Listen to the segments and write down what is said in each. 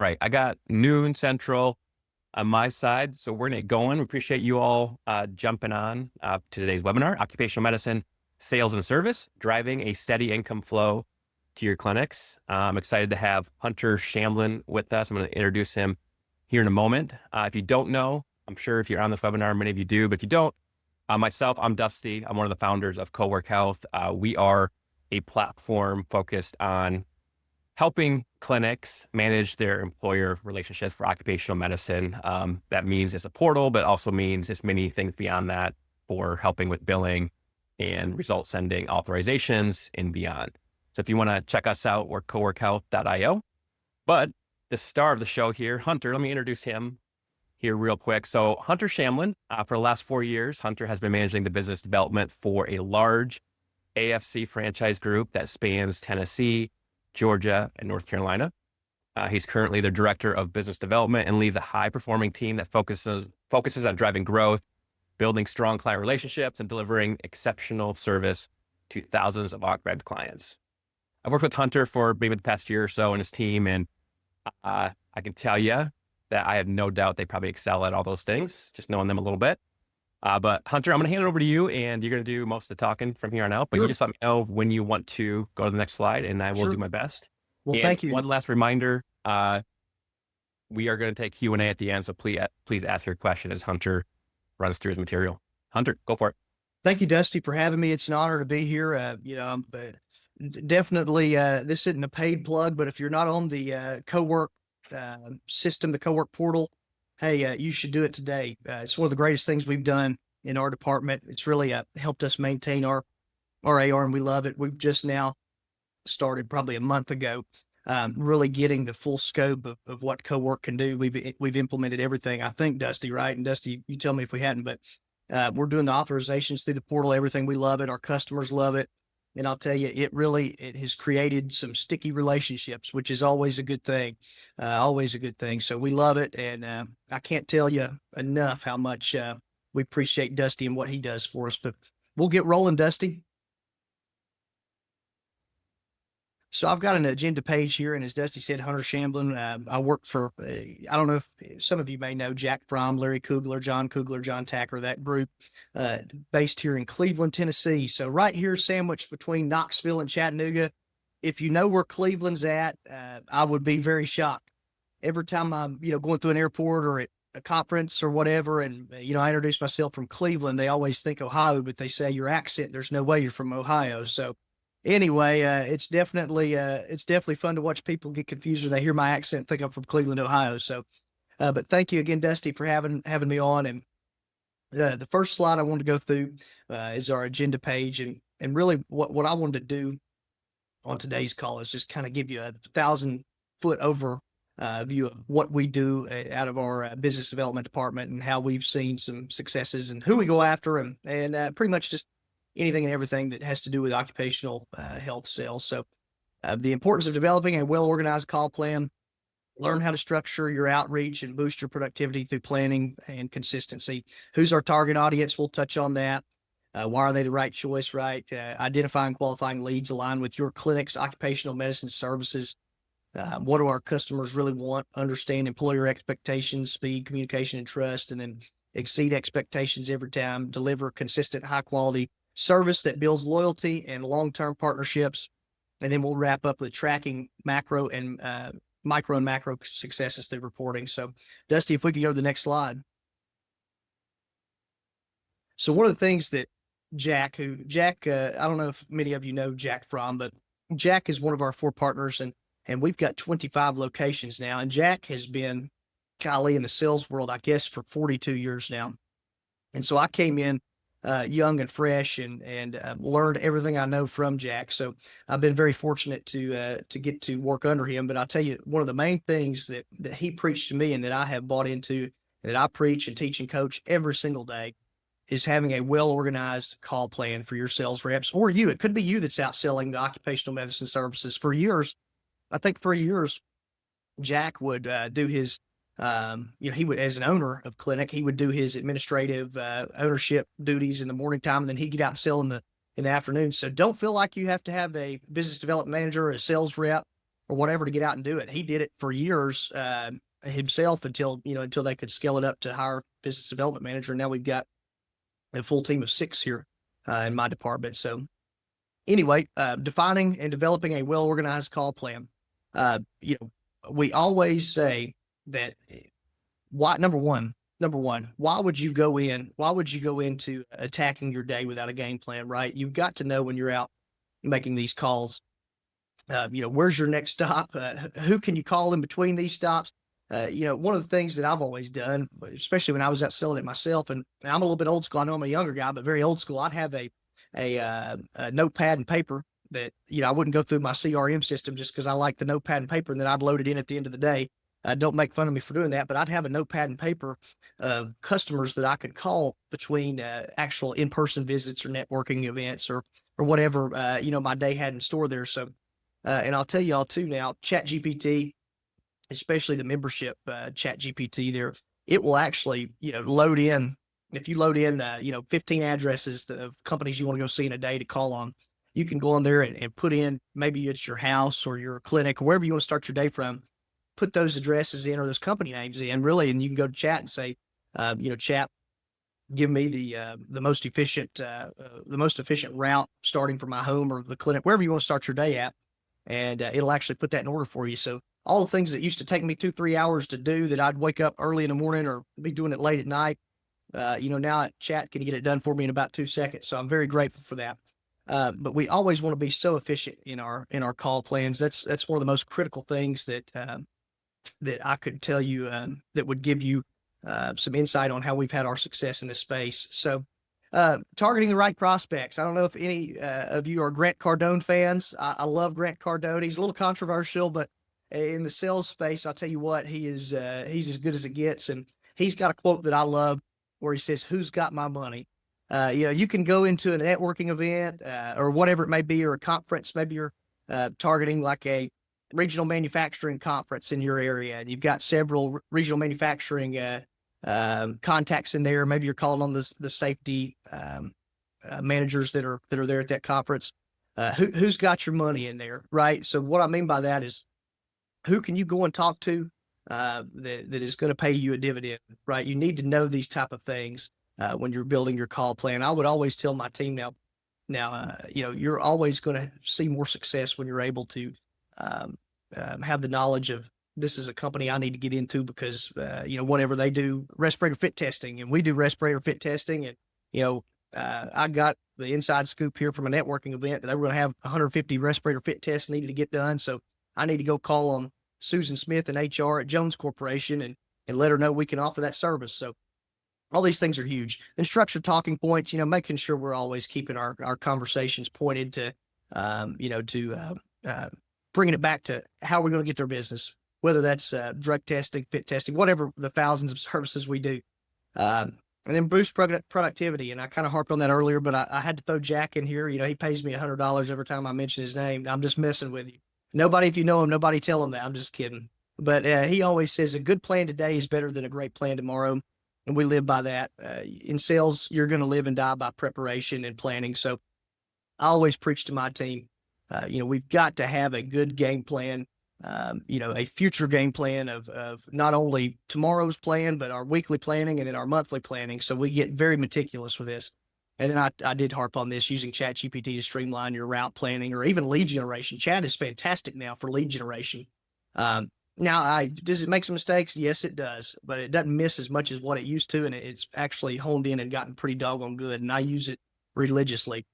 Right. I got noon central on my side. So we're going to get going. We appreciate you all jumping on to today's webinar, Occupational Medicine, Sales and Service, Driving a Steady Income Flow to Your Clinics. I'm excited to have Hunter Shamblin with us. I'm going to introduce him here in a moment. If you don't know, I'm sure if you're on this webinar, many of you do, but if you don't, myself, I'm Dusty. I'm one of the founders of Cowork Health. We are a platform focused on helping clinics manage their employer relationships for occupational medicine. That means it's a portal, but also means it's many things beyond that for helping with billing and result sending authorizations and beyond. So if you want to check us out, we're coworkhealth.io. But the star of the show here, Hunter, let me introduce him here real quick. So Hunter Shamblin, for the last 4 years, Hunter has been managing the business development for a large AFC franchise group that spans Tennessee, Georgia, and North Carolina. He's currently the director of business development and leads a high-performing team that focuses on driving growth, building strong client relationships, and delivering exceptional service to thousands of occupied clients. I've worked with Hunter for maybe the past year or so and his team, and I can tell you that I have no doubt they probably excel at all those things, just knowing them a little bit. But Hunter, I'm going to hand it over to you, and you're going to do most of the talking from here on out. But you Sure. just let me know when you want to go to the next slide, and I will do Sure. my best. Well, And thank you. one last reminder, we are going to take Q&A at the end, so please ask your question as Hunter runs through his material. Hunter, go for it. Thank you, Dusty, for having me. It's an honor to be here. I'm definitely, this isn't a paid plug, but if you're not on the Cowork system, the Cowork portal, hey, you should do it today. It's one of the greatest things we've done in our department. It's really helped us maintain our AR, and we love it. We've just now started probably a month ago, really getting the full scope of what Cowork can do. We've implemented everything, I think, Dusty, right? And Dusty, you tell me if we hadn't, but we're doing the authorizations through the portal, everything. We love it. Our customers love it. And I'll tell you, it has created some sticky relationships, which is always a good thing, always a good thing. So we love it. And I can't tell you enough how much we appreciate Dusty and what he does for us, but we'll get rolling, Dusty. So I've got an agenda page here, and as Dusty said, Hunter Shamblin. I work for, I don't know if some of you may know Jack Fromm, Larry Kugler, John Tacker, that group, based here in Cleveland, Tennessee. So right here, sandwiched between Knoxville and Chattanooga. If you know where Cleveland's at, I would be very shocked. Every time I'm, going through an airport or at a conference or whatever, and, I introduce myself from Cleveland, they always think Ohio, but they say your accent, there's no way you're from Ohio. So anyway, it's definitely fun to watch people get confused when they hear my accent and think I'm from Cleveland, Ohio. So, but thank you again, Dusty, for having me on. And the first slide I wanted to go through is our agenda page, and really what I wanted to do on today's call is just kind of give you a 1,000-foot over view of what we do out of our business development department and how we've seen some successes and who we go after, and pretty much just anything and everything that has to do with occupational health sales. So the importance of developing a well-organized call plan, learn how to structure your outreach and boost your productivity through planning and consistency. Who's our target audience? We'll touch on that. Why are they the right choice, right? Identifying qualifying leads aligned with your clinic's occupational medicine services. What do our customers really want? Understand employer expectations, speed, communication, and trust, and then exceed expectations every time. Deliver consistent, high-quality service that builds loyalty and long-term partnerships. And then we'll wrap up with tracking macro and micro and macro successes through reporting. So Dusty, if we could go to the next slide. So one of the things that Jack, I don't know if many of you know Jack Fromm, but Jack is one of our 4 partners, and we've got 25 locations now. And Jack has been, golly, in the sales world, I guess, for 42 years now. And so I came in young and fresh and learned everything I know from Jack. So I've been very fortunate to get to work under him. But I'll tell you, one of the main things that he preached to me and that I have bought into, that I preach and teach and coach every single day, is having a well-organized call plan for your sales reps, or you. It could be you that's out selling the occupational medicine services. For years, Jack would do his he would, as an owner of clinic, he would do his administrative ownership duties in the morning time, and then he'd get out and sell in the afternoon. So don't feel like you have to have a business development manager, a sales rep, or whatever to get out and do it. He did it for years himself until they could scale it up to hire business development manager. Now we've got a full team of 6 here in my department. So anyway, defining and developing a well organized call plan. You know, we always say that why number one, why would you go in? Why would you go into attacking your day without a game plan? Right? You've got to know when you're out making these calls. Where's your next stop? Who can you call in between these stops? One of the things that I've always done, especially when I was out selling it myself, and I'm a little bit old school. I know I'm a younger guy, but very old school. I'd have a notepad and paper that, I wouldn't go through my CRM system just because I like the notepad and paper, and then I'd load it in at the end of the day. Don't make fun of me for doing that, but I'd have a notepad and paper of customers that I could call between actual in-person visits or networking events or whatever, my day had in store there. So, and I'll tell you all too now, ChatGPT, especially the membership ChatGPT there, it will actually, load in. If you load in, 15 addresses of companies you want to go see in a day to call on, you can go on there and put in, maybe it's your house or your clinic or wherever you want to start your day from, put those addresses in or those company names in really, and you can go to chat and say, chat, give me the most efficient route starting from my home or the clinic, wherever you want to start your day at. And it'll actually put that in order for you. So all the things that used to take me 2-3 hours to do that I'd wake up early in the morning or be doing it late at night, now chat can get it done for me in about 2 seconds. So I'm very grateful for that. But we always want to be so efficient in our call plans. That's one of the most critical things that I could tell you that would give you some insight on how we've had our success in this space. So targeting the right prospects. I don't know if any of you are Grant Cardone fans. I love Grant Cardone. He's a little controversial, but in the sales space, I'll tell you what, he's as good as it gets. And he's got a quote that I love where he says, "Who's got my money?" You can go into a networking event or whatever it may be, or a conference. Maybe you're targeting like a regional manufacturing conference in your area, and you've got several regional manufacturing contacts in there. Maybe you're calling on the safety managers that are there at that conference. Who's got your money in there, right? So what I mean by that is, who can you go and talk to that is going to pay you a dividend, right? You need to know these type of things when you're building your call plan. I would always tell my team you're always going to see more success when you're able to have the knowledge of, this is a company I need to get into because, whenever they do respirator fit testing and we do respirator fit testing, and, I got the inside scoop here from a networking event that they were going to have 150 respirator fit tests needed to get done. So I need to go call on Susan Smith and HR at Jones Corporation and let her know we can offer that service. So all these things are huge. Then structured talking points, making sure we're always keeping our conversations pointed to, bringing it back to how we're going to get their business, whether that's drug testing, fit testing, whatever the thousands of services we do. And then boost productivity. And I kind of harped on that earlier, but I had to throw Jack in here. He pays me $100 every time I mention his name. I'm just messing with you. Nobody, if you know him, nobody tell him that. I'm just kidding. But he always says a good plan today is better than a great plan tomorrow. And we live by that. In sales, you're going to live and die by preparation and planning. So I always preach to my team, we've got to have a good game plan, a future game plan of not only tomorrow's plan, but our weekly planning and then our monthly planning. So we get very meticulous with this. And then I did harp on this, using ChatGPT to streamline your route planning or even lead generation. Chat is fantastic now for lead generation. Now, does it make some mistakes? Yes, it does, but it doesn't miss as much as what it used to, and it's actually honed in and gotten pretty doggone good, and I use it religiously.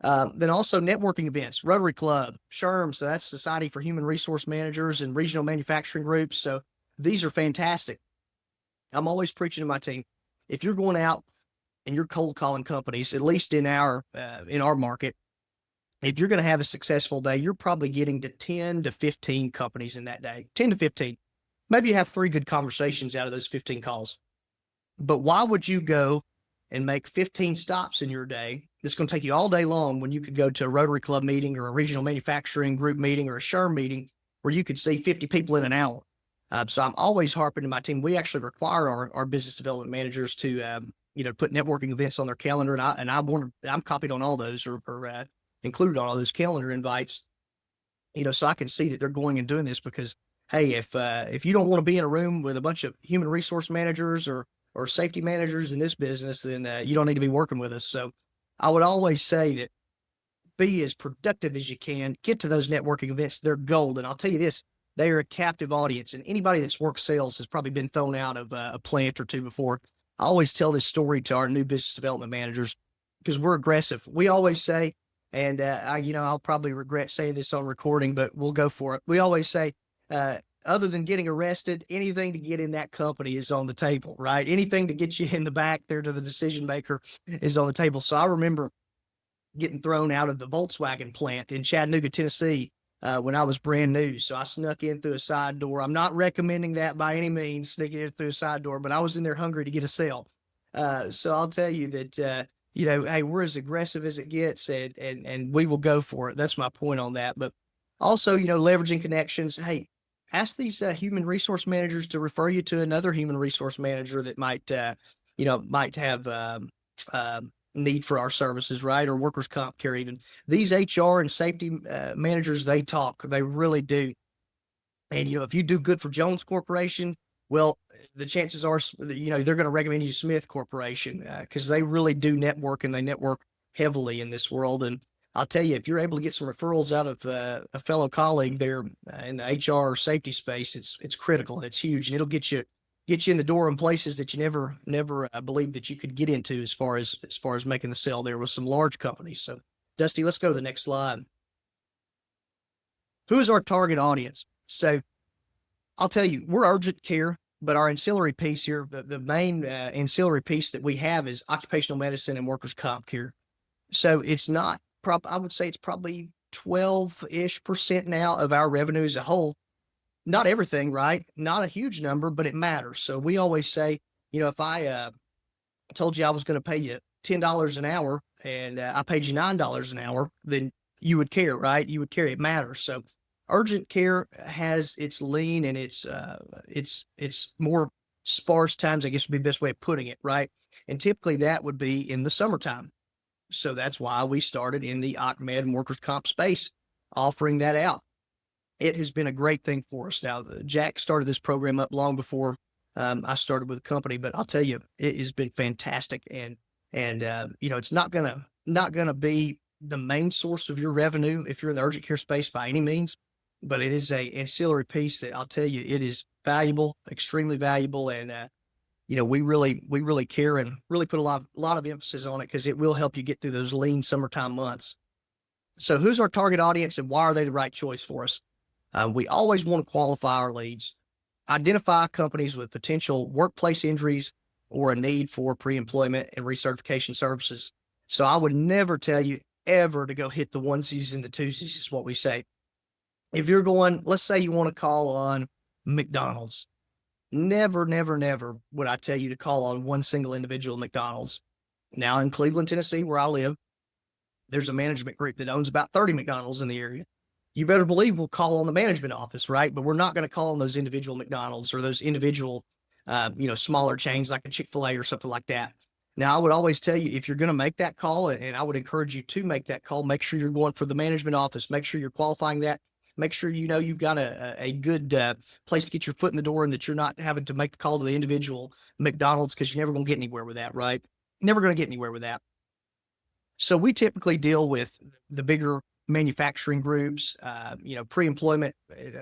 Then also networking events, Rotary Club, SHRM, so that's Society for Human Resource Managers, and regional manufacturing groups. So these are fantastic. I'm always preaching to my team, if you're going out and you're cold calling companies, at least in our market, if you're going to have a successful day, you're probably getting to 10 to 15 companies in that day, 10 to 15. Maybe you have 3 good conversations out of those 15 calls. But why would you go and make 15 stops in your day? That's going to take you all day long when you could go to a Rotary Club meeting or a regional manufacturing group meeting or a SHRM meeting where you could see 50 people in an hour. So I'm always harping to my team. We actually require our business development managers to, put networking events on their calendar. And I'm copied on all those or included on all those calendar invites. So I can see that they're going and doing this because, hey, if you don't want to be in a room with a bunch of human resource managers or safety managers in this business, then you don't need to be working with us. So I would always say that be as productive as you can. Get to those networking events; they're gold. And I'll tell you this: they are a captive audience. And anybody that's worked sales has probably been thrown out of a plant or two before. I always tell this story to our new business development managers because we're aggressive. We always say, and I'll probably regret saying this on recording, but we'll go for it. We always say, other than getting arrested, anything to get in that company is on the table, right? Anything to get you in the back there to the decision maker is on the table. So I remember getting thrown out of the Volkswagen plant in Chattanooga, Tennessee, when I was brand new. So I snuck in through a side door. I'm not recommending that by any means, sneaking in through a side door, but I was in there hungry to get a sale. So I'll tell you that, hey, we're as aggressive as it gets, and we will go for it. That's my point on that. But also, leveraging connections. Hey, ask these human resource managers to refer you to another human resource manager that might have need for our services, right? Or workers' comp care, even. These HR and safety managers, they talk, they really do. And, if you do good for Jones Corporation, well, the chances are, they're going to recommend you Smith Corporation because they really do network and they network heavily in this world. And I'll tell you, if you're able to get some referrals out of a fellow colleague there in the HR or safety space, it's critical and it's huge, and it'll get you in the door in places that you never believed that you could get into as far as making the sale there with some large companies. So, Dusty, let's go to the next slide. Who is our target audience? So I'll tell you, we're urgent care, but our ancillary piece here, the main ancillary piece that we have is occupational medicine and workers' comp care. So it's not I would say it's probably 12-ish% now of our revenue as a whole. Not everything, right? Not a huge number, but it matters. So we always say, if I told you I was going to pay you $10 an hour and I paid you $9 an hour, then you would care, right? You would care. It matters. So urgent care has its lean and it's more sparse times, I guess would be the best way of putting it, right? And typically that would be in the summertime. So that's why we started in the OcMed and workers' comp space, offering that out. It has been a great thing for us. Now, Jack started this program up long before I started with the company, but I'll tell you, it has been fantastic. And it's not gonna be the main source of your revenue if you're in the urgent care space by any means, but it is a ancillary piece that I'll tell you it is valuable, extremely valuable, and we really care and really put a lot of emphasis on it because it will help you get through those lean summertime months. So, who's our target audience and why are they the right choice for us? We always want to qualify our leads, identify companies with potential workplace injuries or a need for pre-employment and recertification services. So I would never tell you ever to go hit the onesies and the twosies is what we say. If you're going, let's say you want to call on McDonald's, never, never, never would I tell you to call on one single individual McDonald's. Now in Cleveland, Tennessee, where I live, there's a management group that owns about 30 McDonald's in the area. You better believe we'll call on the management office, right? But we're not going to call on those individual McDonald's or those individual, smaller chains like a Chick-fil-A or something like that. Now, I would always tell you if you're going to make that call, and I would encourage you to make that call, make sure you're going for the management office. Make sure you're qualifying that. Make sure you've got a good place to get your foot in the door, and that you're not having to make the call to the individual McDonald's because you're never going to get anywhere with that, right? Never going to get anywhere with that. So we typically deal with the bigger manufacturing groups, pre-employment.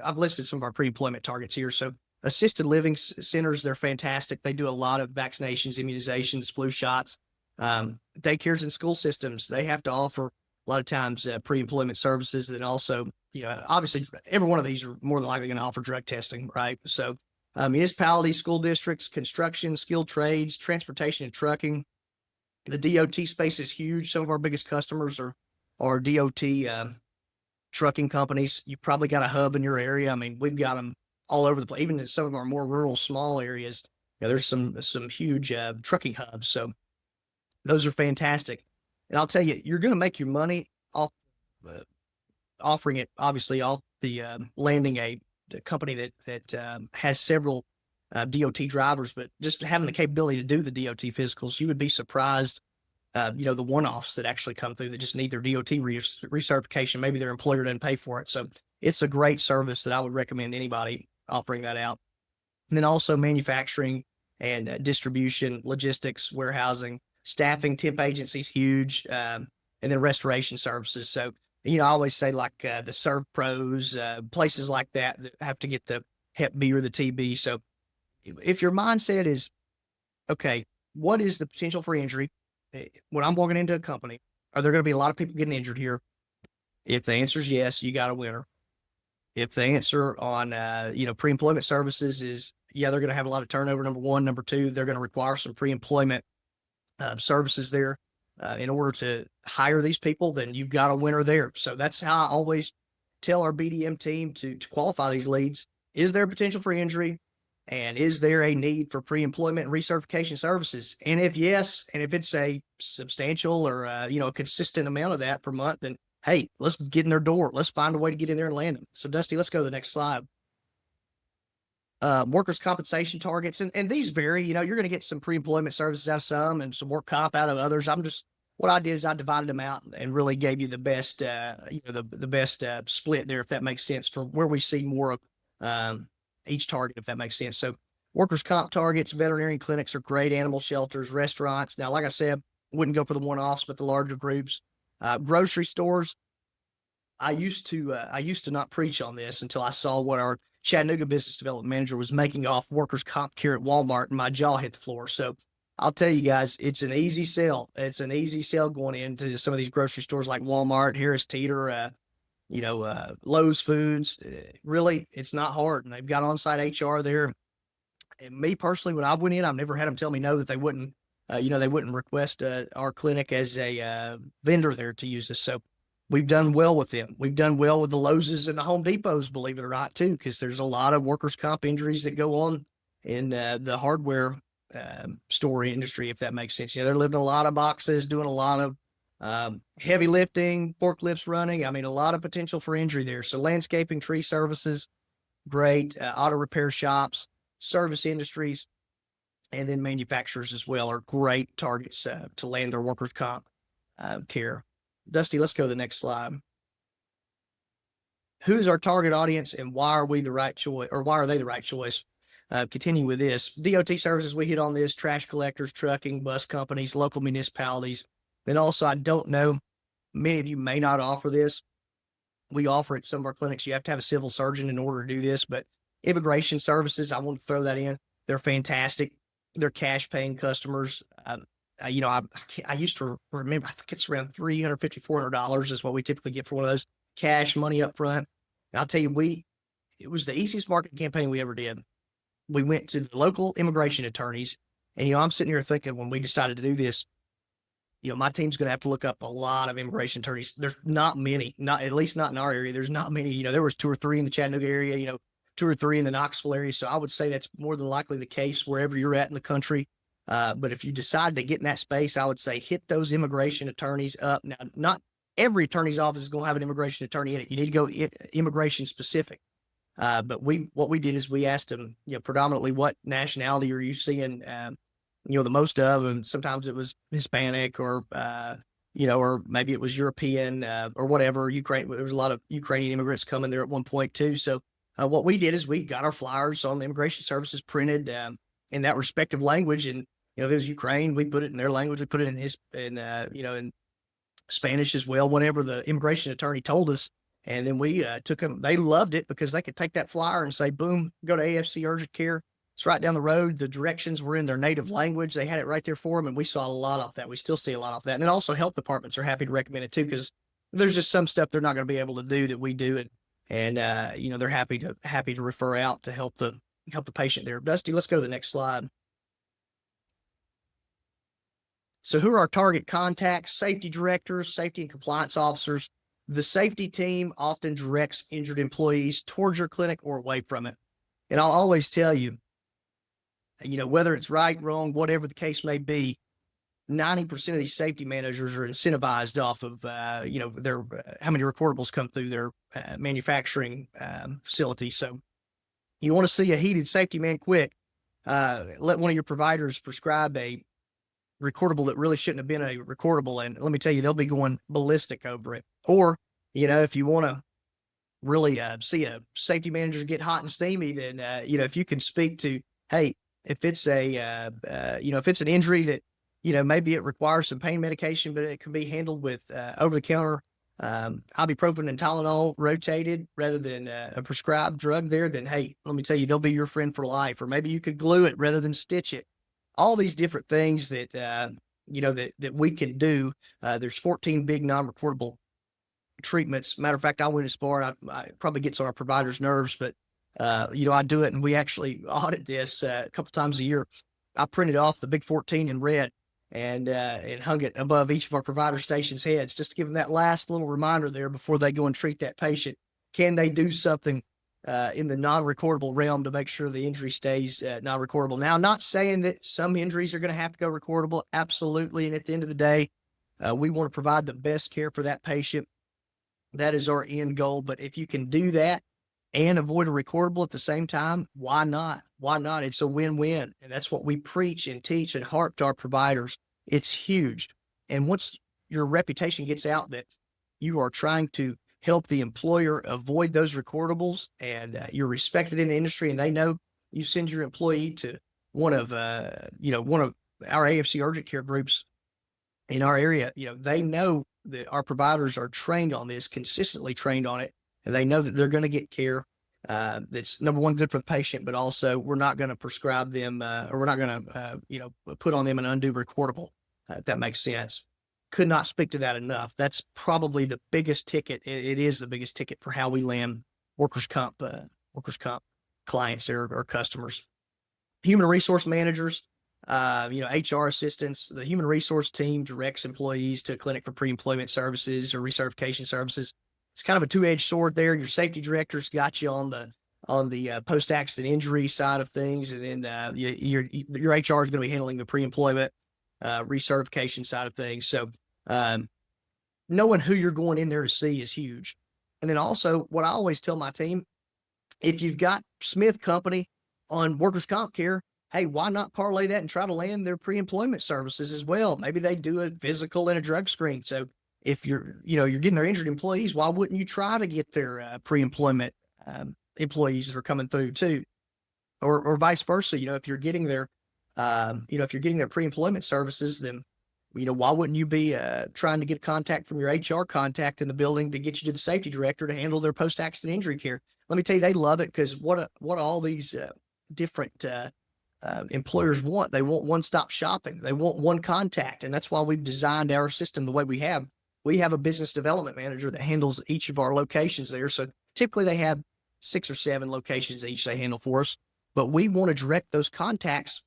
I've listed some of our pre-employment targets here. So assisted living centers, they're fantastic. They do a lot of vaccinations, immunizations, flu shots, daycares and school systems. They have to offer a lot of times pre-employment services. And also, obviously every one of these are more than likely going to offer drug testing, right? So municipalities, school districts, construction, skilled trades, transportation and trucking. The DOT space is huge. Some of our biggest customers are DOT trucking companies. You probably got a hub in your area. I mean, we've got them all over the place. Even in some of our more rural, small areas, there's some huge trucking hubs. So those are fantastic. And I'll tell you, you're going to make your money off offering it, obviously, off the landing a company that has several DOT drivers, but just having the capability to do the DOT physicals, you would be surprised. The one-offs that actually come through that just need their DOT recertification. Maybe their employer didn't pay for it. So It's a great service that I would recommend anybody offering that out. And then also manufacturing and distribution, logistics, warehousing, staffing, temp agencies, huge, and then restoration services. So, I always say like the Serve Pros, places like that have to get the Hep B or the TB. So, if your mindset is, okay, what is the potential for injury? When I'm walking into a company, are there going to be a lot of people getting injured here? If the answer is yes, you got a winner. If the answer on, pre-employment services is, yeah, they're going to have a lot of turnover. Number one, number two, they're going to require some pre-employment services there in order to hire these people, then you've got a winner there. So that's how I always tell our BDM team to qualify these leads. Is there potential for injury? And is there a need for pre-employment and recertification services? And if yes, and if it's a substantial or, a consistent amount of that per month, then hey, let's get in their door. Let's find a way to get in there and land them. So Dusty, let's go to the next slide. Workers' compensation targets, and these vary. You're going to get some pre-employment services out of some and some work comp out of others. What I did is I divided them out and really gave you the best, the best split there, if that makes sense, for where we see more of each target, if that makes sense. So workers' comp targets, veterinary clinics are great, animal shelters, restaurants. Now, like I said, wouldn't go for the one-offs, but the larger groups, grocery stores. I used to not preach on this until I saw what our Chattanooga business development manager was making off workers' comp care at Walmart, and my jaw hit the floor. So I'll tell you guys, it's an easy sell. It's an easy sell going into some of these grocery stores like Walmart, Harris Teeter, Lowe's Foods. Really, it's not hard, and they've got on-site HR there. And me personally, when I went in, I've never had them tell me no, that they wouldn't, they wouldn't request our clinic as a vendor there to use us. So we've done well with them. We've done well with the Lowe's and the Home Depots, believe it or not, too, because there's a lot of workers' comp injuries that go on in the hardware store industry, if that makes sense. They're lifting a lot of boxes, doing a lot of heavy lifting, forklifts running. I mean, a lot of potential for injury there. So landscaping, tree services, great. Auto repair shops, service industries, and then manufacturers as well are great targets to land their workers' comp care. Dusty, let's go to the next slide. Who's our target audience and why are we the right choice, or why are they the right choice? Continue with this. DOT services, we hit on this, trash collectors, trucking, bus companies, local municipalities. Then also, I don't know, many of you may not offer this. We offer it at some of our clinics. You have to have a civil surgeon in order to do this, but immigration services, I want to throw that in. They're fantastic. They're cash paying customers. I used to remember, I think it's around $350, $400 is what we typically get for one of those, cash money up front. And I'll tell you, it was the easiest marketing campaign we ever did. We went to the local immigration attorneys, and, I'm sitting here thinking, when we decided to do this, my team's going to have to look up a lot of immigration attorneys. There's not many, not at least not in our area. There's not many. There was 2 or 3 in the Chattanooga area, 2 or 3 in the Knoxville area. So I would say that's more than likely the case wherever you're at in the country. But if you decide to get in that space, I would say hit those immigration attorneys up. Now, not every attorney's office is going to have an immigration attorney in it. You need to go immigration specific. But what we did is we asked them, predominantly, what nationality are you seeing, the most of, and sometimes it was Hispanic or, or maybe it was European, or whatever, Ukraine. There was a lot of Ukrainian immigrants coming there at one point too. So, what we did is we got our flyers on the immigration services printed, in that respective language. And, if it was Ukraine, we put it in their language. We put it in Spanish as well, whenever the immigration attorney told us. And then we took them. They loved it because they could take that flyer and say, boom, go to AFC Urgent Care. It's right down the road. The directions were in their native language. They had it right there for them. And we saw a lot of that. We still see a lot of that. And then also health departments are happy to recommend it too, because there's just some stuff they're not going to be able to do that we do. And they're happy to refer out to help the patient there. Dusty, let's go to the next slide. So who are our target contacts? Safety directors, safety and compliance officers. The safety team often directs injured employees towards your clinic or away from it. And I'll always tell you, whether it's right, wrong, whatever the case may be, 90% of these safety managers are incentivized off of, their how many recordables come through their manufacturing facility. So you want to see a heated safety man quick, let one of your providers prescribe a recordable that really shouldn't have been a recordable. And let me tell you, they'll be going ballistic over it. Or, if you want to really see a safety manager get hot and steamy, then if you can speak to, hey, if it's if it's an injury that maybe it requires some pain medication, but it can be handled with over the counter ibuprofen and Tylenol rotated rather than a prescribed drug there, then hey, let me tell you, they'll be your friend for life. Or maybe you could glue it rather than stitch it. All these different things that that we can do. There's 14 big non-reportable treatments. Matter of fact, I went as far. It probably gets on our providers' nerves, but I do it, and we actually audit this a couple times a year. I printed off the big 14 in red and hung it above each of our provider stations' heads, just to give them that last little reminder there before they go and treat that patient. Can they do something in the non-recordable realm to make sure the injury stays non-recordable? Now, I'm not saying that some injuries are going to have to go recordable. Absolutely. And at the end of the day, we want to provide the best care for that patient. That is our end goal. But if you can do that and avoid a recordable at the same time, why not? Why not? It's a win-win. And that's what we preach and teach and harp to our providers. It's huge. And once your reputation gets out that you are trying to help the employer avoid those recordables, and you're respected in the industry, and they know you send your employee to one of our AFC urgent care groups in our area, they know that our providers are trained on this, consistently trained on it, and they know that they're going to get care that's, number one, good for the patient, but also we're not going to prescribe them or we're not going to put on them an undue recordable, if that makes sense. Could not speak to that enough. That's probably the biggest ticket. It is the biggest ticket for how we land workers' comp clients or customers. Human resource managers, HR assistants. The human resource team directs employees to a clinic for pre-employment services or recertification services. It's kind of a two-edged sword there. Your safety director's got you on the post-accident injury side of things, and then your HR is going to be handling the pre-employment recertification side of things. So knowing who you're going in there to see is huge. And then also, what I always tell my team, if you've got Smith Company on workers' comp care, hey, why not parlay that and try to land their pre-employment services as well? Maybe they do a physical and a drug screen. So if you're getting their injured employees, why wouldn't you try to get their pre-employment employees that are coming through too? Or vice versa, if you're getting their pre-employment services, then, why wouldn't you be trying to get contact from your HR contact in the building to get you to the safety director to handle their post-accident injury care? Let me tell you, they love it, because what all these different employers want. They want one-stop shopping. They want one contact. And that's why we've designed our system the way we have. We have a business development manager that handles each of our locations there. So typically they have 6 or 7 locations each they handle for us, but we want to direct those contacts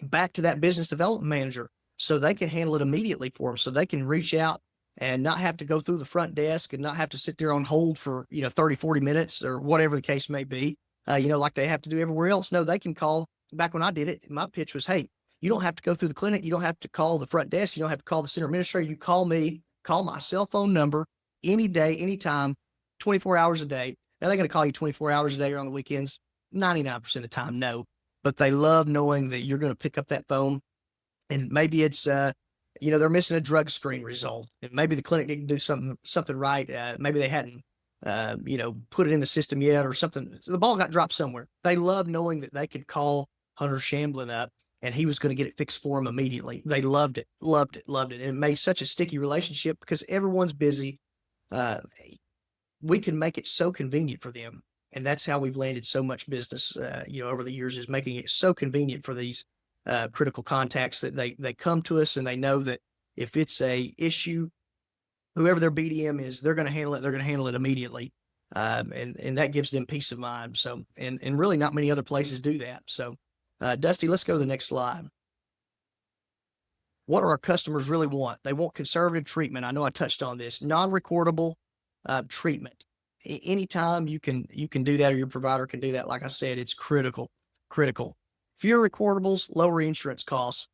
back to that business development manager so they can handle it immediately for them. So they can reach out and not have to go through the front desk and not have to sit there on hold for, 30, 40 minutes or whatever the case may be, like they have to do everywhere else. No, they can call. Back when I did it, my pitch was, hey, you don't have to go through the clinic. You don't have to call the front desk. You don't have to call the center administrator. You call me, call my cell phone number any day, anytime, 24 hours a day. Now they're going to call you 24 hours a day or on the weekends. 99% of the time, no. But they love knowing that you're going to pick up that phone, and maybe it's, they're missing a drug screen result, and maybe the clinic didn't do something right. Maybe they hadn't, put it in the system yet or something. So the ball got dropped somewhere. They love knowing that they could call Hunter Shamblin up and he was going to get it fixed for them immediately. They loved it. And it made such a sticky relationship because everyone's busy. We can make it so convenient for them. And that's how we've landed so much business, over the years, is making it so convenient for these critical contacts that they come to us and they know that if it's a issue, whoever their BDM is, they're going to handle it. They're going to handle it immediately. And that gives them peace of mind. So, and really not many other places do that. So, Dusty, let's go to the next slide. What do our customers really want? They want conservative treatment. I know I touched on this. Non-recordable treatment. Anytime you can do that, or your provider can do that, like I said, it's critical. Fewer recordables, lower insurance costs.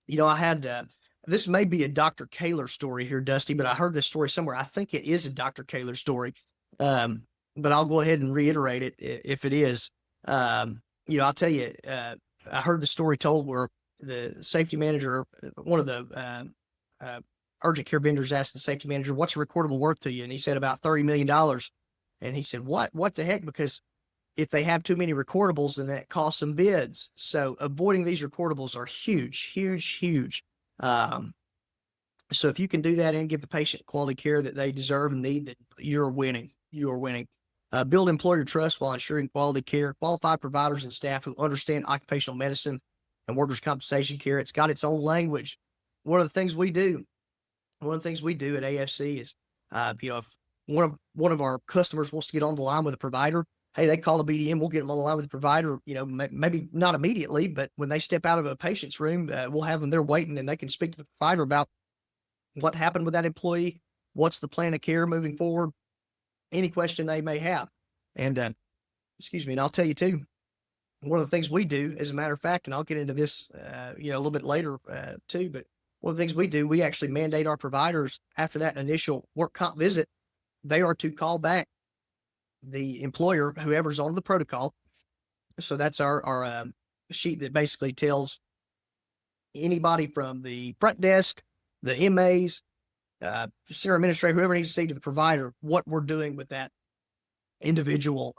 I had this may be a Dr. Kaler story here, Dusty, but I heard this story somewhere. I think it is a Dr. Kaler story. But I'll go ahead and reiterate it if it is. I'll tell you, I heard the story told where the safety manager, one of the urgent care vendors, asked the safety manager, "What's a recordable worth to you?" And he said, "About $30 million. And he said, what the heck? Because if they have too many recordables, then that costs them bids. So avoiding these recordables are huge, huge, huge. Um, so if you can do that and give the patient quality care that they deserve and need, then you're winning. You are winning. Build employer trust while ensuring quality care. Qualified providers and staff who understand occupational medicine and workers' compensation care. It's got its own language. One of the things we do, one of the things we do at AFC is, if one of our customers wants to get on the line with a provider, hey, they call the BDM, we'll get them on the line with the provider. Maybe not immediately, but when they step out of a patient's room, we'll have them there waiting, and they can speak to the provider about what happened with that employee, what's the plan of care moving forward, any question they may have. And excuse me, and I'll tell you too, one of the things we do, as a matter of fact, and I'll get into this, a little bit later too, but one of the things we do, we actually mandate our providers after that initial work comp visit, they are to call back the employer, whoever's on the protocol. So that's our sheet that basically tells anybody from the front desk, the MAs, center administrator, whoever needs to say to the provider what we're doing with that individual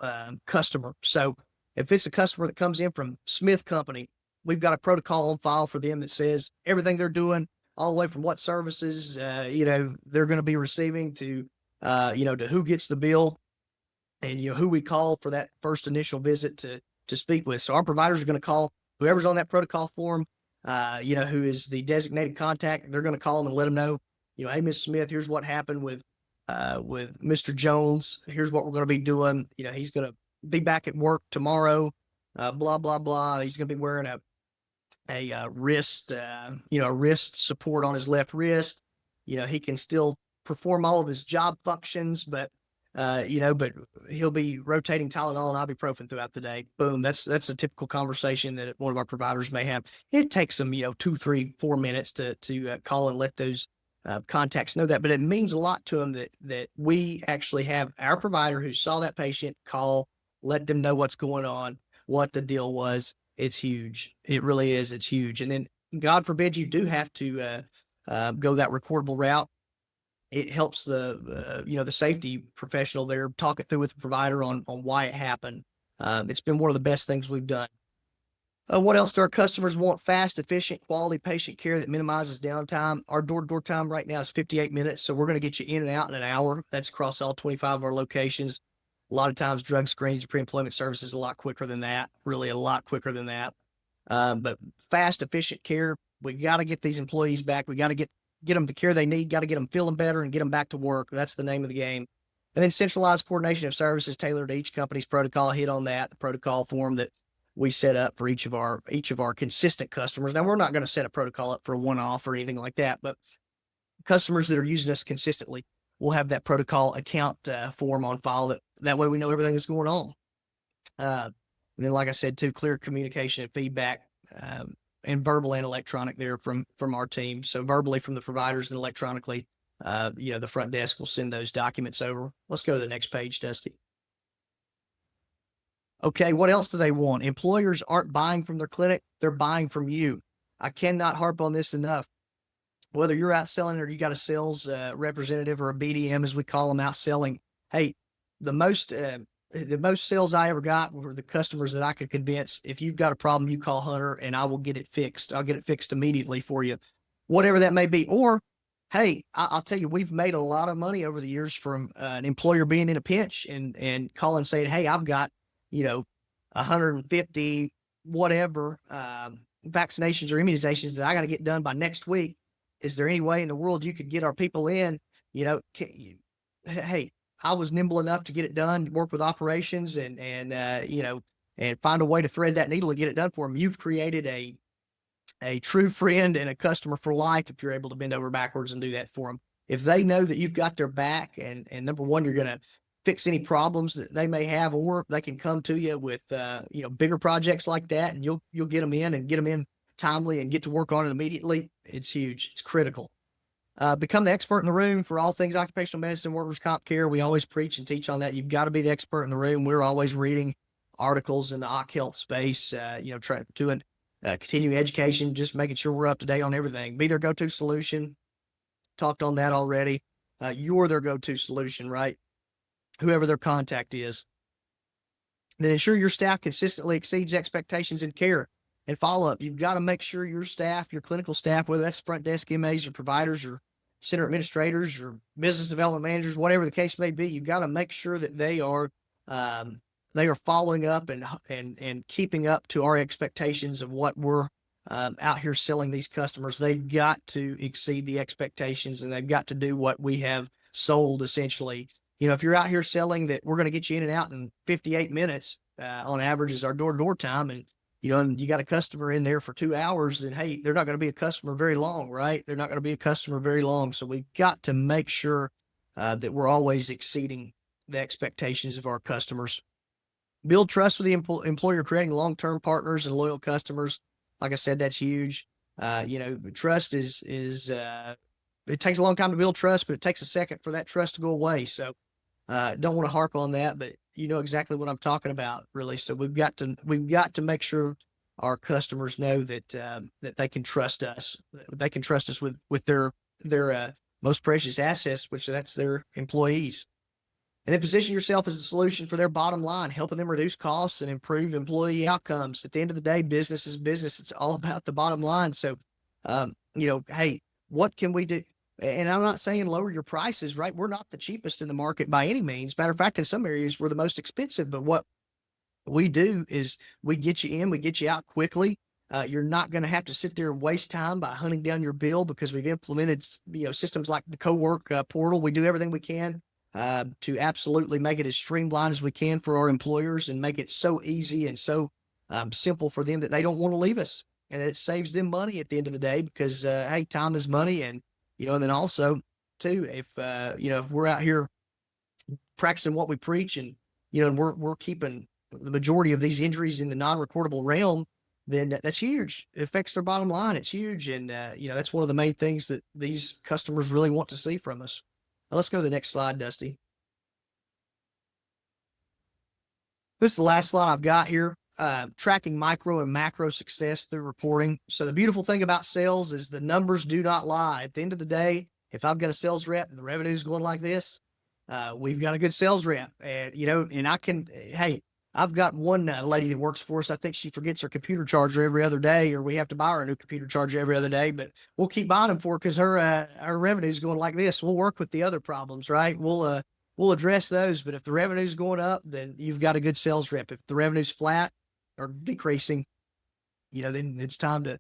customer. So if it's a customer that comes in from Smith Company, we've got a protocol on file for them that says everything they're doing, all the way from what services they're going to be receiving to to who gets the bill, and who we call for that first initial visit to speak with. So our providers are going to call whoever's on that protocol form, who is the designated contact. They're going to call them and let them know, hey, Miss Smith, here's what happened with Mr. Jones. Here's what we're going to be doing. He's going to be back at work tomorrow. Blah blah blah. He's going to be wearing a wrist, a wrist support on his left wrist. He can still perform all of his job functions, but but he'll be rotating Tylenol and ibuprofen throughout the day. Boom. That's a typical conversation that one of our providers may have. It takes them, 2, 3, 4 minutes to call and let those contacts know that, but it means a lot to them that we actually have our provider who saw that patient call, let them know what's going on, what the deal was. It's huge. It really is. It's huge. And then God forbid you do have to go that recordable route. It helps the safety professional there talk it through with the provider on why it happened. It's been one of the best things we've done. What else do our customers want? Fast, efficient, quality patient care that minimizes downtime. Our door-to-door time right now is 58 minutes, so we're going to get you in and out in an hour. That's across all 25 of our locations. A lot of times drug screens, pre-employment services a lot quicker than that, really a lot quicker than that. But fast, efficient care, we got to get these employees back. We got to get them the care they need, got to get them feeling better and get them back to work. That's the name of the game. And then centralized coordination of services tailored to each company's protocol. I hit on that, the protocol form that we set up for each of our consistent customers. Now, we're not going to set a protocol up for a one-off or anything like that, but customers that are using us consistently will have that protocol account form on file. That way we know everything that's going on. And then, like I said, too, clear communication and feedback, and verbal and electronic there from our team. So verbally from the providers and electronically, the front desk will send those documents over. Let's go to the next page, Dusty. Okay, what else do they want? Employers aren't buying from their clinic, they're buying from you. I cannot harp on this enough. Whether you're out selling or you got a sales representative or a BDM, as we call them, out selling, hey, the most sales I ever got were the customers that I could convince, if you've got a problem, you call Hunter and I will get it fixed. I'll get it fixed immediately for you, whatever that may be. Or, hey, I'll tell you, we've made a lot of money over the years from an employer being in a pinch and calling saying, hey, I've got 150 whatever vaccinations or immunizations that I got to get done by next week. Is there any way in the world you could get our people in? Hey, I was nimble enough to get it done, work with operations and find a way to thread that needle and get it done for them. You've created a true friend and a customer for life if you're able to bend over backwards and do that for them. If they know that you've got their back and number one, you're going to fix any problems that they may have, or they can come to you with, bigger projects like that, and you'll get them in and get them in timely and get to work on it immediately. It's huge. It's critical. Become the expert in the room for all things occupational medicine, workers' comp care. We always preach and teach on that. You've got to be the expert in the room. We're always reading articles in the occ health space, doing continuing education, just making sure we're up to date on everything. Be their go-to solution. Talked on that already. You're their go-to solution, right? whoever their contact is. Then ensure your staff consistently exceeds expectations in care and follow up. You've got to make sure your staff, your clinical staff, whether that's front desk MAs or providers or center administrators or business development managers, whatever the case may be, you've got to make sure that um, they are following up and keeping up to our expectations of what we're out here selling these customers. They've got to exceed the expectations, and they've got to do what we have sold essentially. If you're out here selling that we're going to get you in and out in 58 minutes, on average is our door-to-door time, and you got a customer in there for 2 hours, then hey, they're not going to be a customer very long, right? They're not going to be a customer very long. So we've got to make sure that we're always exceeding the expectations of our customers. Build trust with the employer, creating long-term partners and loyal customers. Like I said, that's huge. Trust is it takes a long time to build trust, but it takes a second for that trust to go away. So don't want to harp on that, but you know exactly what I'm talking about, really. So we've got to make sure our customers know that they can trust us. They can trust us with their most precious assets, which that's their employees. And then position yourself as a solution for their bottom line, helping them reduce costs and improve employee outcomes. At the end of the day, business is business. It's all about the bottom line. So, hey, what can we do? And I'm not saying lower your prices, right? We're not the cheapest in the market by any means. Matter of fact, in some areas, we're the most expensive. But what we do is we get you in, we get you out quickly. You're not going to have to sit there and waste time by hunting down your bill, because we've implemented, systems like the co-work portal. We do everything we can to absolutely make it as streamlined as we can for our employers and make it so easy and so simple for them that they don't want to leave us. And it saves them money at the end of the day, because, hey, time is money. And then also too, if we're out here practicing what we preach, and we're keeping the majority of these injuries in the non-recordable realm, then that's huge. It affects their bottom line. It's huge. And, that's one of the main things that these customers really want to see from us. Now, let's go to the next slide, Dusty. This is the last slide I've got here. Tracking micro and macro success through reporting. So the beautiful thing about sales is the numbers do not lie. At the end of the day, if I've got a sales rep and the revenue is going like this, we've got a good sales rep. And hey, I've got one lady that works for us. I think she forgets her computer charger every other day, or we have to buy her a new computer charger every other day, but we'll keep buying them for her because her revenue is going like this. We'll work with the other problems, right? We'll address those. But if the revenue is going up, then you've got a good sales rep. If the revenue's flat or decreasing, then it's time to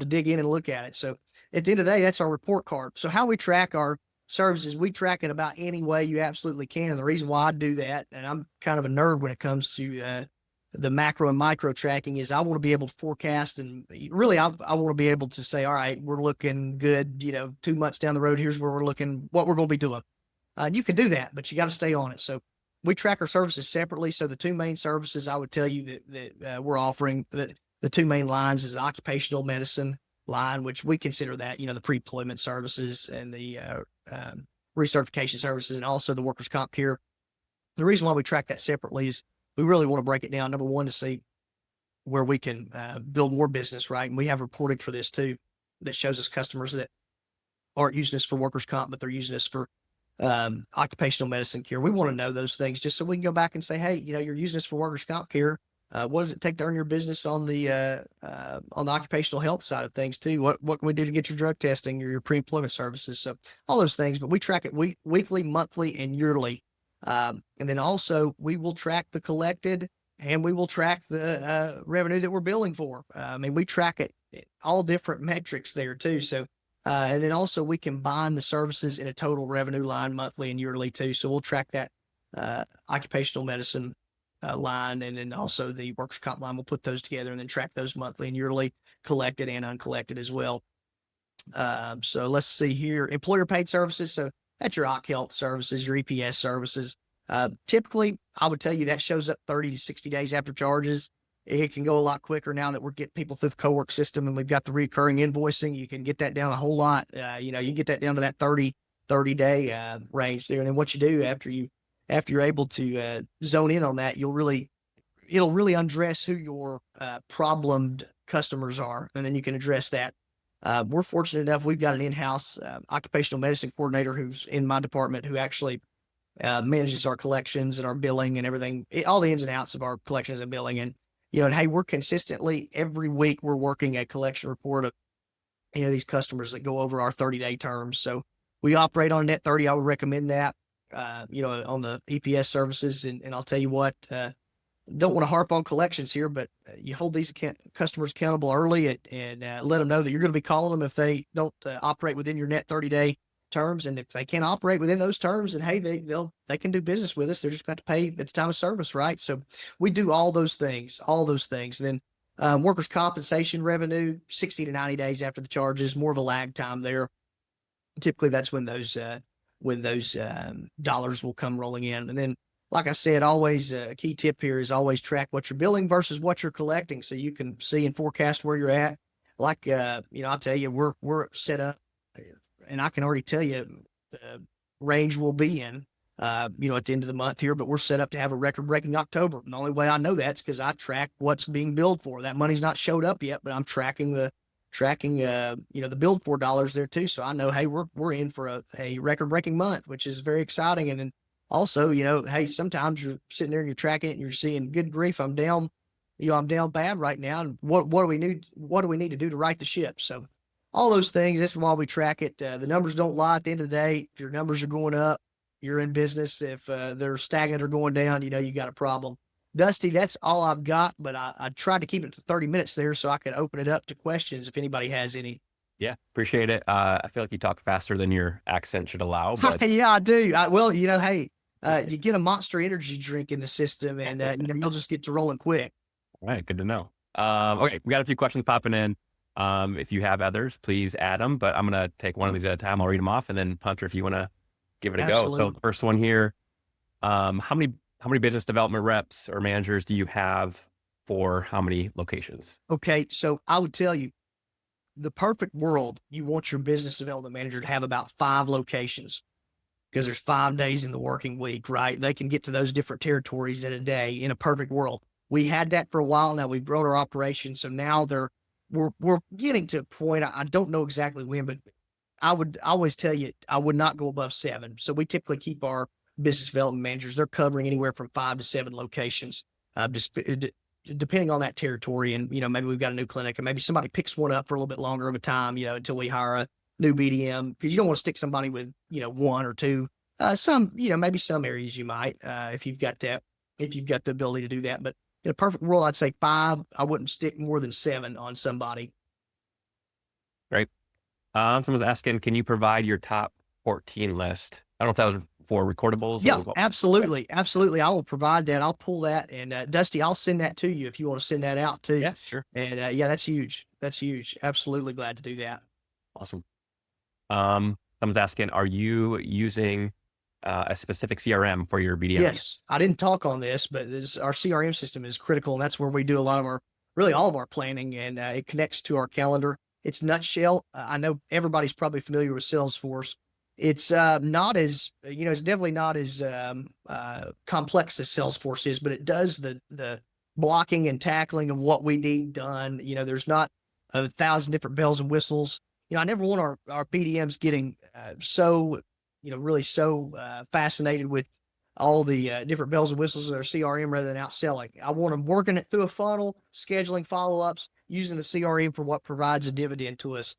dig in and look at it. So at the end of the day, that's our report card. So how we track our services, we track it about any way you absolutely can. And the reason why I do that, and I'm kind of a nerd when it comes to the macro and micro tracking, is I want to be able to forecast, and really I want to be able to say, all right, we're looking good, 2 months down the road, here's where we're looking, what we're going to be doing. You can do that, but you got to stay on it. So we track our services separately. So the two main services I would tell you that we're offering, the two main lines, is the occupational medicine line, which we consider that, the pre-employment services and the recertification services, and also the workers' comp care. The reason why we track that separately is we really want to break it down. Number one, to see where we can build more business, right? And we have reporting for this too, that shows us customers that aren't using us for workers' comp, but they're using us for occupational medicine care. We want to know those things just so we can go back and say, hey, you're using this for workers' comp care. What does it take to earn your business on the occupational health side of things too? What can we do to get your drug testing or your pre-employment services? So all those things, but we track it weekly, monthly, and yearly. And then also we will track the collected, and we will track the revenue that we're billing for. We track it, all different metrics there too. So and then also we combine the services in a total revenue line, monthly and yearly too. So we'll track that occupational medicine line, and then also the workers' comp line. We'll put those together and then track those monthly and yearly, collected and uncollected as well. So let's see here. Employer paid services. So that's your Occ Health services, your EPS services. Typically, I would tell you that shows up 30 to 60 days after charges. It can go a lot quicker now that we're getting people through the co-work system and we've got the recurring invoicing. You can get that down a whole lot. You can get that down to that 30 day range there. And then what you do after you're able to zone in on that, it'll really undress who your problemed customers are. And then you can address that. We're fortunate enough, we've got an in-house occupational medicine coordinator who's in my department, who actually manages our collections and our billing and everything, all the ins and outs of our collections and billing. And, you know, and hey, we're consistently every week we're working a collection report of, you know, these customers that go over our 30-day terms. So we operate on net 30. I would recommend that, you know, on the EPS services. And I'll tell you what, don't want to harp on collections here, but you hold these customers accountable early and let them know that you're going to be calling them if they don't operate within your net 30-day terms. And if they can't operate within those terms, and hey, they can do business with us. They're just going to pay at the time of service, right? So we do all those things, all those things. Then workers' compensation revenue, 60 to 90 days after the charges, more of a lag time there. Typically, that's when those dollars will come rolling in. And then, like I said, always a key tip here is always track what you're billing versus what you're collecting, so you can see and forecast where you're at. Like you know, I'll tell you, we're set up, and I can already tell you the range we'll be in. You know, at the end of the month here, but we're set up to have a record-breaking October. And the only way I know that's because I track what's being billed for. That money's not showed up yet, but I'm tracking you know, the billed for dollars there too. So I know, hey, we're in for a record-breaking month, which is very exciting. And then also, you know, hey, sometimes you're sitting there and you're tracking it and you're seeing, good grief, I'm down, you know, I'm down bad right now. And what do we need to do to right the ship? So all those things, that's why we track it. The numbers don't lie at the end of the day. If your numbers are going up, you're in business. If they're stagnant or going down, you know, you got a problem. Dusty, that's all I've got, but I tried to keep it to 30 minutes there so I could open it up to questions if anybody has any. Yeah, appreciate it. I feel like you talk faster than your accent should allow, but Yeah, I do. Well, you know, hey, you get a Monster Energy drink in the system, and you know, you'll just get to rolling quick. all right, good to know. Okay, we got a few questions popping in. If you have others, please add them, but I'm going to take one of these at a time. I'll read them off, and then Hunter, if you want to give it a go. So Absolutely. the first one here, how many business development reps or managers do you have for how many locations? Okay, so I would tell you, the perfect world, you want your business development manager to have about 5 locations because there's 5 days in the working week, right? They can get to those different territories in a day in a perfect world. We had that for a while. Now we've grown our operation. So now we're getting to a point. I don't know exactly when, but I would always tell you, I would not go above 7. So we typically keep our business development managers, they're covering anywhere from 5 to 7 locations, just depending on that territory. And, you know, maybe we've got a new clinic and maybe somebody picks one up for a little bit longer of a time, you know, until we hire a new BDM, because you don't want to stick somebody with, you know, 1 or 2. Some, you know, maybe some areas you might, if you've got the ability to do that. But in a perfect world, I'd say 5. I wouldn't stick more than 7 on somebody. Right. Someone's asking, can you provide your top 14 list? I don't know if that was for recordables Yeah, or what. absolutely. Absolutely. I will provide that. I'll pull that. And Dusty, I'll send that to you if you want to send that out too. Yeah, sure. And yeah, that's huge. That's huge. Absolutely glad to do that. Awesome. Someone's asking, are you using a specific CRM for your BDMs? Yes, I didn't talk on this, but our CRM system is critical, and that's where we do a lot of really all of our planning, and it connects to our calendar. It's Nutshell. I know everybody's probably familiar with Salesforce. It's not as, you know, it's definitely not as complex as Salesforce is, but it does the blocking and tackling of what we need done. You know, there's not 1,000 different bells and whistles. You know, I never want our BDMs getting so, you know, really so fascinated with all the different bells and whistles of their CRM rather than outselling. I want them working it through a funnel, scheduling follow-ups, using the CRM for what provides a dividend to us.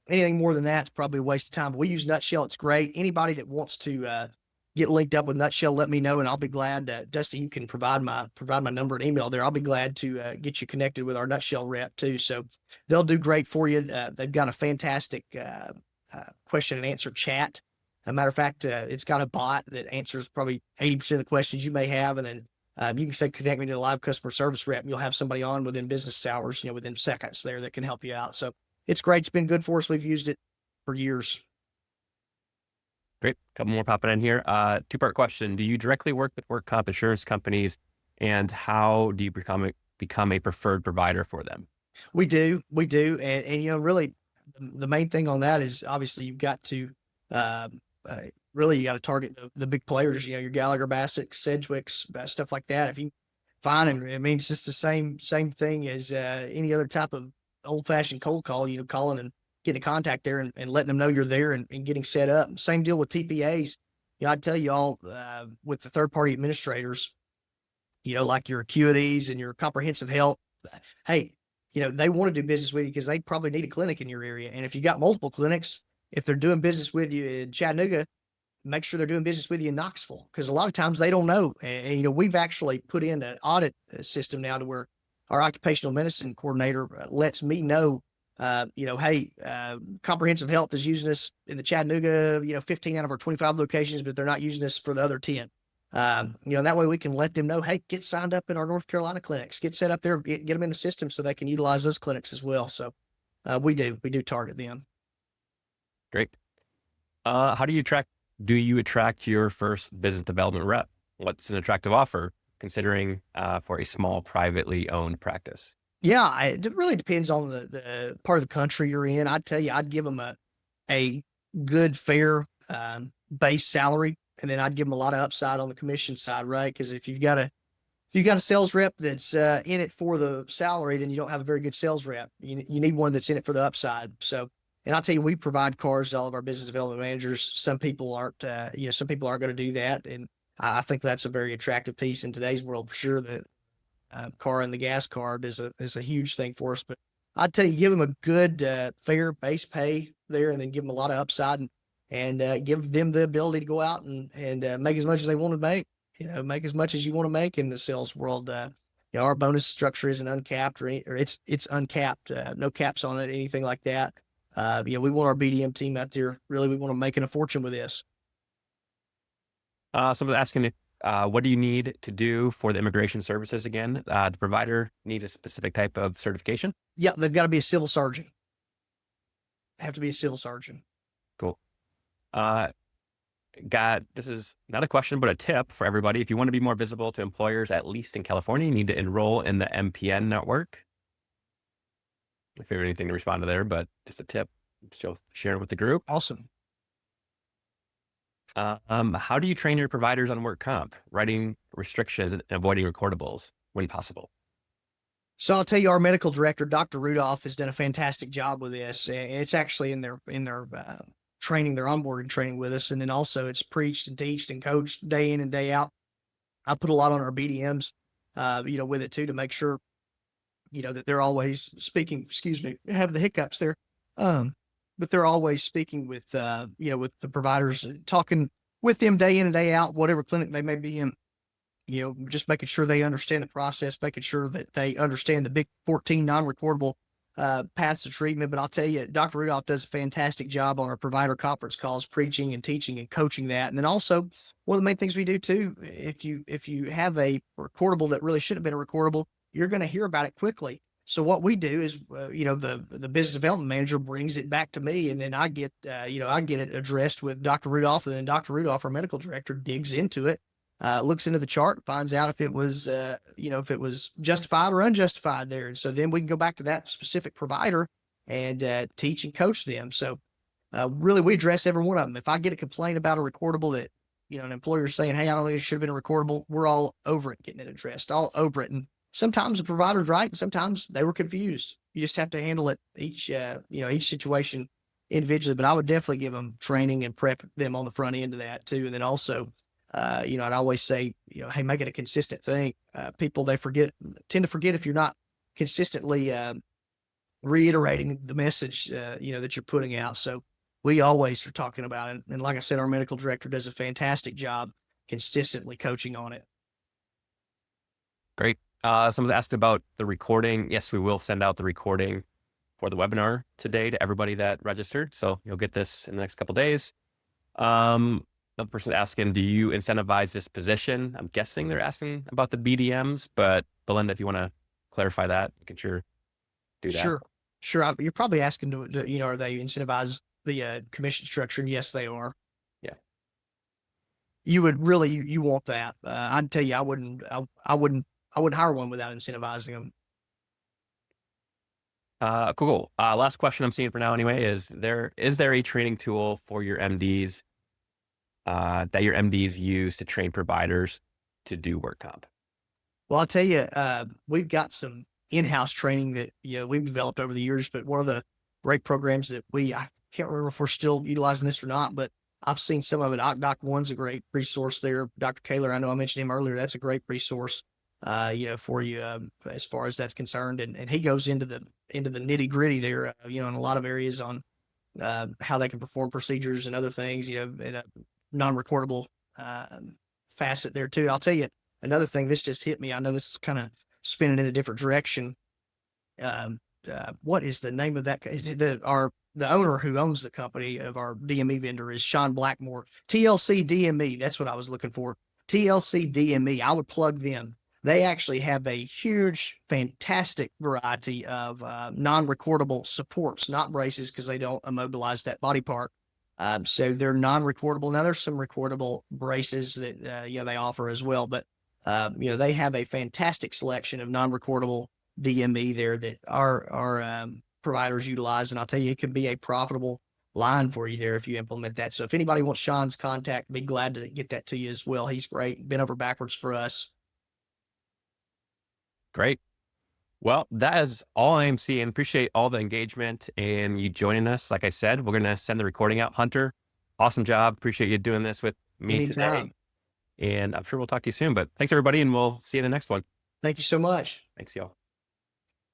Anything more than that's probably a waste of time. But we use Nutshell. It's great. Anybody that wants to get linked up with Nutshell, let me know, and I'll be glad. Dusty, you can provide my number and email there. I'll be glad to get you connected with our Nutshell rep too. So they'll do great for you. They've got a fantastic question and answer chat. As a matter of fact, it's got a bot that answers probably 80% of the questions you may have, and then you can say connect me to a live customer service rep, and you'll have somebody on within business hours, you know, within seconds there that can help you out. So it's great. It's been good for us. We've used it for years. Great. Couple more popping in here. Two-part question. Do you directly work with work comp insurance companies, and how do you become a preferred provider for them? We do, and you know, really, the main thing on that is obviously you've got to really you got to target the big players. You know, your Gallagher, Bassett, Sedgwicks, stuff like that. If you find them, I mean, it's just the same thing as any other type of old fashioned cold call. You know, calling and getting in contact there and letting them know you're there and getting set up. Same deal with TPAs. I tell you all, with the third party administrators, like your acuities and your comprehensive health, hey, they want to do business with you because they probably need a clinic in your area. And if you got multiple clinics, if they're doing business with you in Chattanooga, make sure they're doing business with you in Knoxville, because a lot of times they don't know. And we've actually put in an audit system now to where our occupational medicine coordinator lets me know, hey, comprehensive health is using us in the Chattanooga, 15 out of our 25 locations, but they're not using us for the other 10. That way we can let them know, hey, get signed up in our North Carolina clinics, get set up there, get them in the system so they can utilize those clinics as well. So we do target them. Great. How do you attract your first business development rep? What's an attractive offer considering for a small privately owned practice? Yeah, it really depends on the part of the country you're in. I'd tell you, I'd give them a good, fair base salary, and then I'd give them a lot of upside on the commission side, right? Because if you've got a sales rep that's in it for the salary, then you don't have a very good sales rep. You need one that's in it for the upside. So, and I'll tell you, we provide cars to all of our business development managers. Some people aren't, some people aren't going to do that, and I think that's a very attractive piece in today's world for sure. That car and the gas card is a huge thing for us. But I'd tell you, give them a good, fair base pay there, and then give them a lot of upside, and give them the ability to go out and make as much as they want to make. Make as much as you want to make in the sales world. Our bonus structure isn't uncapped or it's uncapped, no caps on it, anything like that. We want our BDM team out there. Really, we want them making a fortune with this. Someone's asking what do you need to do for the immigration services again? The provider need a specific type of certification? Yeah, they've got to be a civil sergeant. Have to be a civil sergeant. Cool. This is not a question, but a tip for everybody. If you want to be more visible to employers, at least in California, you need to enroll in the MPN network. If you have anything to respond to there, but just a tip, share it with the group. Awesome. How do you train your providers on work comp, writing restrictions and avoiding recordables when possible? So I'll tell you, our medical director, Dr. Rudolph, has done a fantastic job with this. And it's actually in their training, their onboarding training with us. And then also it's preached and teached and coached day in and day out. I put a lot on our BDMs, with it too, to make sure, that they're always speaking, excuse me, I have the hiccups there. But they're always speaking with with the providers, talking with them day in and day out, whatever clinic they may be in, just making sure they understand the process, making sure that they understand the big 14 non-recordable paths of treatment. But I'll tell you, Dr. Rudolph does a fantastic job on our provider conference calls, preaching and teaching and coaching that. And then also one of the main things we do too, if you have a recordable that really should have been a recordable, you're going to hear about it quickly. So what we do is, the business development manager brings it back to me, and then I get it addressed with Dr. Rudolph, and then Dr. Rudolph, our medical director, digs into it, looks into the chart, finds out if it was, if it was justified or unjustified there. And so then we can go back to that specific provider and teach and coach them. So really, we address every one of them. If I get a complaint about a recordable that, an employer is saying, hey, I don't think it should have been a recordable, we're all over it, getting it addressed, all over it. And sometimes the provider's right, and sometimes they were confused. You just have to handle it each situation individually. But I would definitely give them training and prep them on the front end of that too. And then also, I'd always say, hey, make it a consistent thing. People, tend to forget if you're not consistently reiterating the message, that you're putting out. So we always are talking about it. And like I said, our medical director does a fantastic job consistently coaching on it. Great. Someone asked about the recording. Yes, we will send out the recording for the webinar today to everybody that registered. So you'll get this in the next couple of days. Another person asking, do you incentivize this position? I'm guessing they're asking about the BDMs, but Belinda, if you want to clarify that, you can sure do that. Sure. You're probably asking, are they incentivize the commission structure? And yes, they are. Yeah. You want that. I'd tell you, I wouldn't hire one without incentivizing them. Cool. Last question I'm seeing for now anyway, is there a training tool for your MDs that your MDs use to train providers to do work comp? Well, I'll tell you, we've got some in-house training that, we've developed over the years, but one of the great programs that I can't remember if we're still utilizing this or not, but I've seen some of it. Doc 1's a great resource there. Dr. Kaler, I know I mentioned him earlier. That's a great resource, for you, as far as that's concerned. And he goes into the nitty gritty there, in a lot of areas on how they can perform procedures and other things, in a non-recordable uh, facet there too. I'll tell you another thing. This just hit me. I know this is kind of spinning in a different direction. What is the name of that? The owner who owns the company of our DME vendor is Sean Blackmore. TLC DME. That's what I was looking for. TLC DME. I would plug them. They actually have a huge, fantastic variety of non-recordable supports, not braces, because they don't immobilize that body part. So they're non-recordable. Now there's some recordable braces that they offer as well, but they have a fantastic selection of non-recordable DME there that our providers utilize, and I'll tell you, it could be a profitable line for you there if you implement that. So if anybody wants Sean's contact, be glad to get that to you as well. He's great, been over backwards for us. Great. Well, that is all I am seeing. Appreciate all the engagement and you joining us. Like I said, we're going to send the recording out. Hunter, awesome job. Appreciate you doing this with me Anytime. today. And I'm sure we'll talk to you soon. But thanks, everybody, and we'll see you in the next one. Thank you so much. Thanks, y'all.